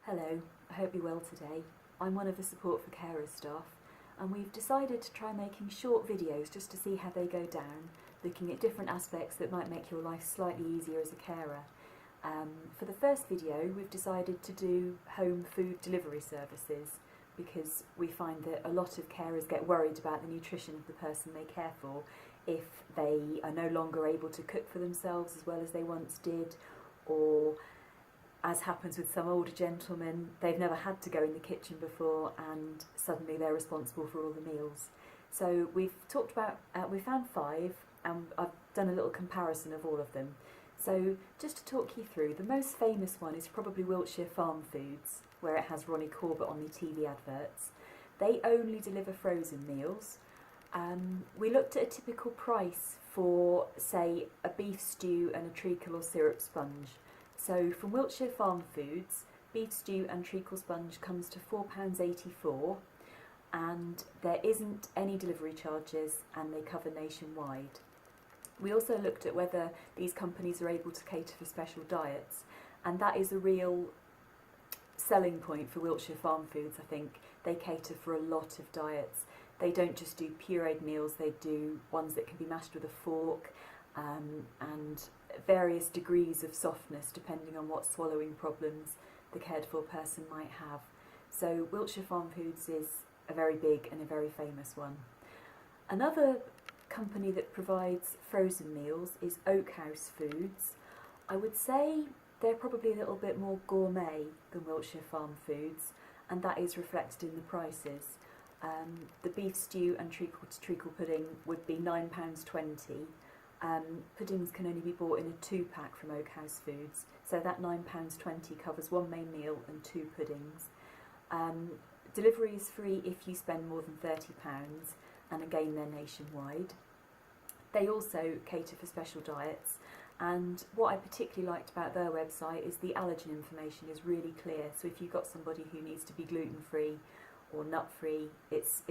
Hello, I hope you're well today. I'm one of the Support for Carers staff, and we've decided to try making short videos just to see how they go down, looking at different aspects that might make your life slightly easier as a carer. For the first video, we've decided to do home food delivery services because we find that a lot of carers get worried about the nutrition of the person they care for if they are no longer able to cook for themselves as well as they once did, or as happens with some older gentlemen, they've never had to go in the kitchen before and suddenly they're responsible for all the meals. So we found 5 and I've done a little comparison of all of them. So just to talk you through, the most famous one is probably Wiltshire Farm Foods, where it has Ronnie Corbett on the TV adverts. They only deliver frozen meals. We looked at a typical price for, say, a beef stew and a treacle or syrup sponge. So from Wiltshire Farm Foods, beef stew and treacle sponge comes to £4.84, and there isn't any delivery charges and they cover nationwide. We also looked at whether these companies are able to cater for special diets, and that is a real selling point for Wiltshire Farm Foods. I think they cater for a lot of diets. They don't just do pureed meals, they do ones that can be mashed with a fork, and various degrees of softness depending on what swallowing problems the cared for person might have. So Wiltshire Farm Foods is a very big and a very famous one. Another company that provides frozen meals is Oak House Foods. I would say they're probably a little bit more gourmet than Wiltshire Farm Foods, and that is reflected in the prices. The beef stew and treacle pudding would be £9.20. Puddings can only be bought in a 2-pack from Oak House Foods, so that £9.20 covers 1 main meal and 2 puddings. Delivery is free if you spend more than £30, and again they're nationwide. They also cater for special diets, and what I particularly liked about their website is the allergen information is really clear, so if you've got somebody who needs to be gluten-free or nut-free, it's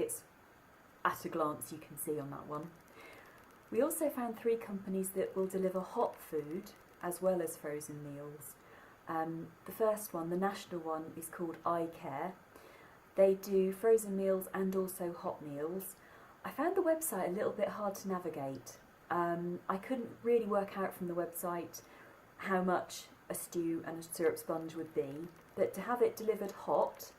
at a glance you can see on that one. We also found 3 companies that will deliver hot food as well as frozen meals. The first one, the national one, is called iCare. They do frozen meals and also hot meals. I found the website a little bit hard to navigate. I couldn't really work out from the website how much a stew and a syrup sponge would be, but to have it delivered hot,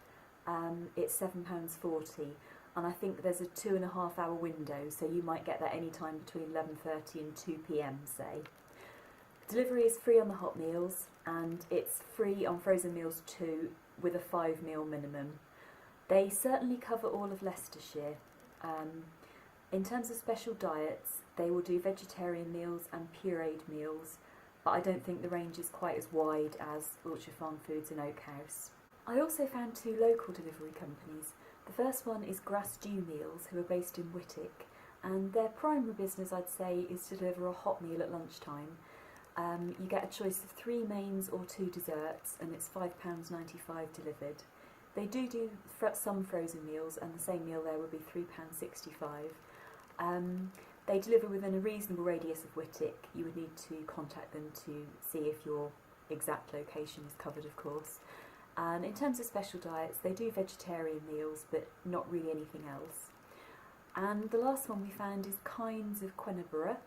it's £7.40. And I think there's a 2.5 hour window, so you might get that any time between 11:30 and 2 PM, say. Delivery is free on the hot meals, and it's free on frozen meals too, with a 5 meal minimum. They certainly cover all of Leicestershire. In terms of special diets, they will do vegetarian meals and pureed meals, but I don't think the range is quite as wide as Wiltshire Farm Foods and Oak House. I also found 2 local delivery companies. The first one is Grass Dew Meals, who are based in Whitwick, and their primary business, I'd say, is to deliver a hot meal at lunchtime. You get a choice of 3 mains or 2 desserts, and it's £5.95 delivered. They do some frozen meals, and the same meal there would be £3.65. They deliver within a reasonable radius of Whitwick. You would need to contact them to see if your exact location is covered, of course. And in terms of special diets, they do vegetarian meals, but not really anything else. And the last one we found is Kinds of Queniborough.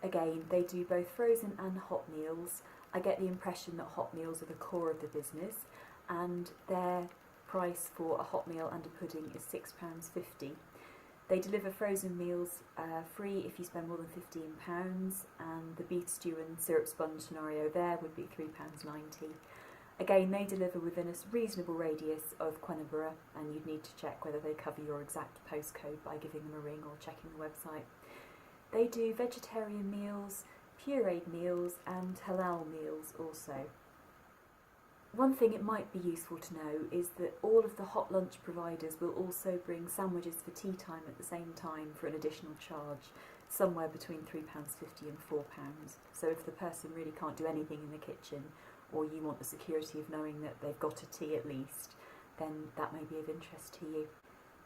Again, they do both frozen and hot meals. I get the impression that hot meals are the core of the business, and their price for a hot meal and a pudding is £6.50. They deliver frozen meals free if you spend more than £15, and the beef stew and syrup sponge scenario there would be £3.90. Again, they deliver within a reasonable radius of Queniborough, and you'd need to check whether they cover your exact postcode by giving them a ring or checking the website. They do vegetarian meals, pureed meals and halal meals also. One thing it might be useful to know is that all of the hot lunch providers will also bring sandwiches for tea time at the same time for an additional charge, somewhere between £3.50 and £4. So if the person really can't do anything in the kitchen, or you want the security of knowing that they've got a tea at least, then that may be of interest to you.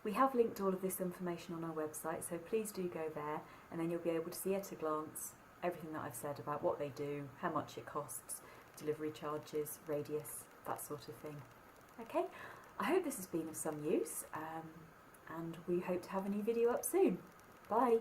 We have linked all of this information on our website, so please do go there, and then you'll be able to see at a glance everything that I've said about what they do, how much it costs, delivery charges, radius, that sort of thing. Okay, I hope this has been of some use, and we hope to have a new video up soon. Bye!